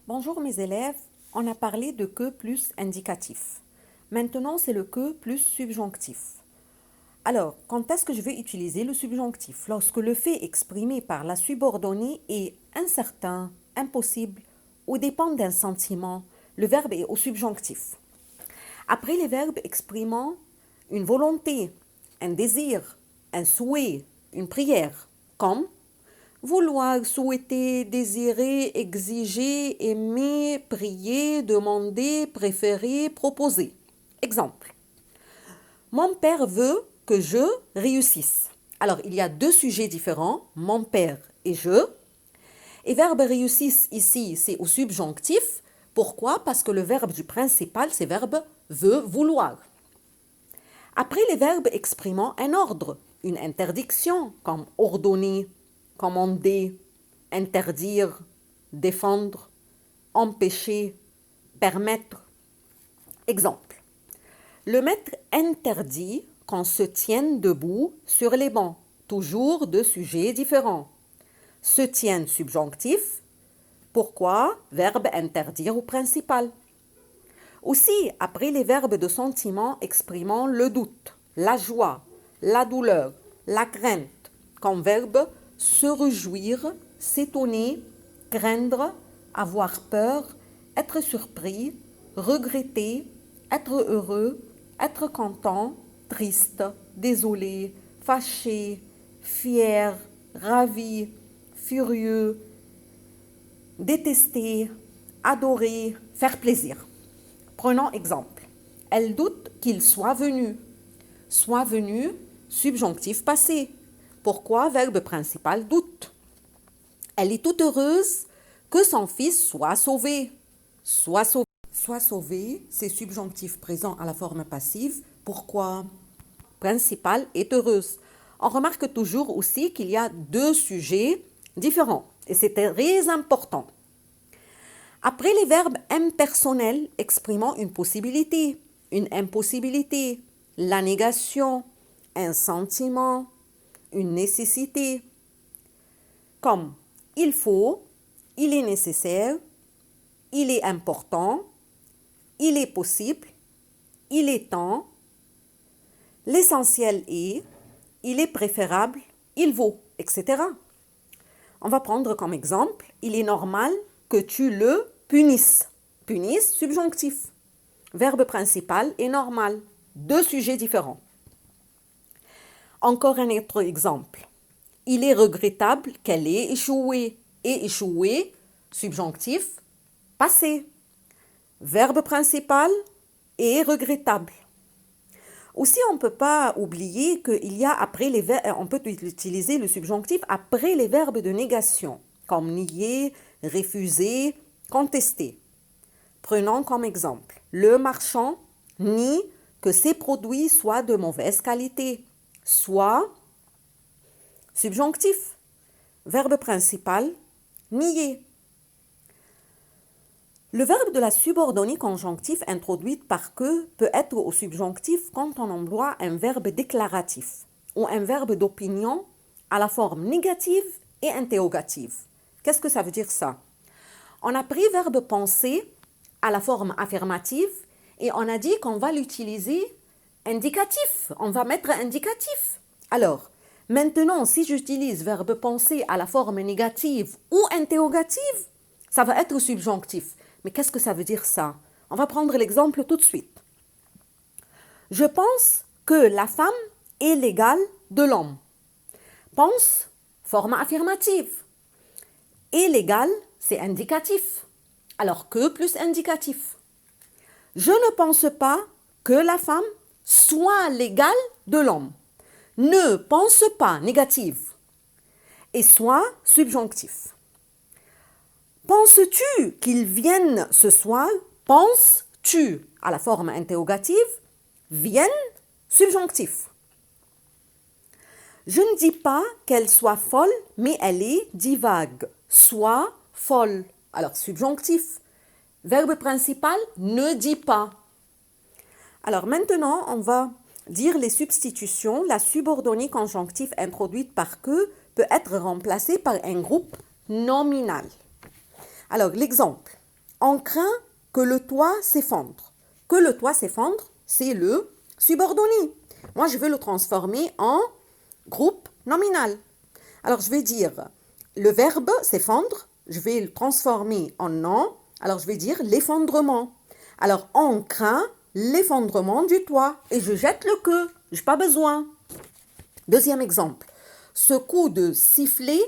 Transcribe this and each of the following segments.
Bonjour mes élèves, on a parlé de que plus indicatif. Maintenant, c'est le que plus subjonctif. Alors, quand est-ce que je vais utiliser le subjonctif? Lorsque le fait exprimé par la subordonnée est incertain, impossible ou dépend d'un sentiment, le verbe est au subjonctif. Après les verbes exprimant une volonté, un désir, un souhait, une prière, comme vouloir, souhaiter, désirer, exiger, aimer, prier, demander, préférer, proposer. Exemple. Mon père veut que je réussisse. Alors, il y a deux sujets différents, mon père et je. Et verbe réussisse ici, c'est au subjonctif. Pourquoi? Parce que le verbe du principal, c'est verbe veut, vouloir. Après les verbes exprimant un ordre, une interdiction, comme ordonner, commander, interdire, défendre, empêcher, permettre. Exemple. Le maître interdit qu'on se tienne debout sur les bancs, toujours de sujets différents. Se tienne subjonctif. Pourquoi? Verbe interdire au principal. Aussi, après les verbes de sentiment exprimant le doute, la joie, la douleur, la crainte, comme verbe se réjouir, s'étonner, craindre, avoir peur, être surpris, regretter, être heureux, être content, triste, désolé, fâché, fier, ravi, furieux, détester, adorer, faire plaisir. Prenons exemple. Elle doute qu'il soit venu. Soit venu, subjonctif passé. Pourquoi? Verbe principal doute. Elle est toute heureuse que son fils soit sauvé. Soit sauvé. Soit sauvé, c'est subjonctif présent à la forme passive. Pourquoi? Principal est heureuse. On remarque toujours aussi qu'il y a deux sujets différents. Et c'est très important. Après les verbes impersonnels exprimant une possibilité, une impossibilité, la négation, un sentiment, une nécessité, comme il faut, il est nécessaire, il est important, il est possible, il est temps, l'essentiel est, il est préférable, il vaut, etc. On va prendre comme exemple, il est normal que tu le punisses. Punisse, subjonctif. Verbe principal est normal. Deux sujets différents. Encore un autre exemple. Il est regrettable qu'elle ait échoué. Et échoué, subjonctif, passé. Verbe principal est regrettable. Aussi, on ne peut pas oublier qu'il y a après les verbes, on peut utiliser le subjonctif après les verbes de négation, comme nier, refuser, contester. Prenons comme exemple, le marchand nie que ses produits soient de mauvaise qualité, soit subjonctif, verbe principal, nier. Le verbe de la subordonnée conjonctif introduite par que peut être au subjonctif quand on emploie un verbe déclaratif ou un verbe d'opinion à la forme négative et interrogative. Qu'est-ce que ça veut dire ça? On a pris verbe penser à la forme affirmative et on a dit qu'on va l'utiliser indicatif. On va mettre indicatif. Alors, maintenant, si j'utilise verbe penser à la forme négative ou interrogative, ça va être subjonctif. Mais qu'est-ce que ça veut dire ça? On va prendre l'exemple tout de suite. Je pense que la femme est l'égale de l'homme. Pense, forme affirmative. Et l'égal, c'est indicatif. Alors que plus indicatif. Je ne pense pas que la femme soit l'égale de l'homme. Ne pense pas, négative. Et soit subjonctif. Penses-tu qu'ils viennent ce soir? Penses-tu à la forme interrogative? Viennent, subjonctif. Je ne dis pas qu'elle soit folle, mais elle est divague. Soit folle. Alors, subjonctif. Verbe principal, ne dis pas. Alors, maintenant, on va dire les substitutions. La subordonnée conjonctive introduite par que peut être remplacée par un groupe nominal. Alors, l'exemple. On craint que le toit s'effondre. Que le toit s'effondre, c'est le subordonné. Moi, je vais le transformer en groupe nominal. Alors, je vais dire le verbe s'effondre, je vais le transformer en nom. Alors, je vais dire l'effondrement. Alors, on craint l'effondrement du toit et je jette le que. Je n'ai pas besoin. Deuxième exemple. Ce coup de sifflet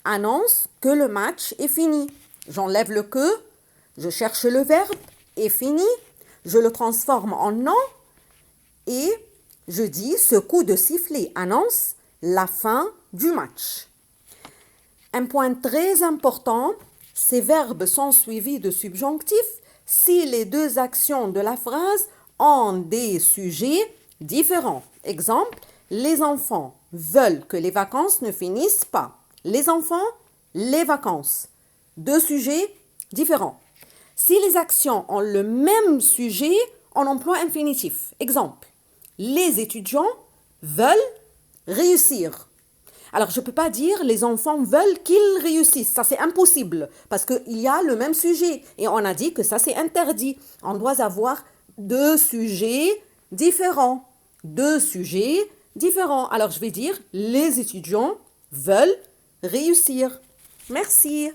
annonce que le match est fini. J'enlève le que, je cherche le verbe est fini, je le transforme en nom et je dis ce coup de sifflet annonce la fin du match. Un point très important, ces verbes sont suivis de subjonctifs si les deux actions de la phrase ont des sujets différents. Exemple, les enfants veulent que les vacances ne finissent pas. Les enfants, les vacances. Deux sujets différents. Si les actions ont le même sujet, on emploie infinitif. Exemple, les étudiants veulent réussir. Alors, je ne peux pas dire les enfants veulent qu'ils réussissent. Ça, c'est impossible parce qu'il y a le même sujet. Et on a dit que ça, c'est interdit. On doit avoir deux sujets différents. Deux sujets différents. Alors, je vais dire les étudiants veulent réussir. Merci.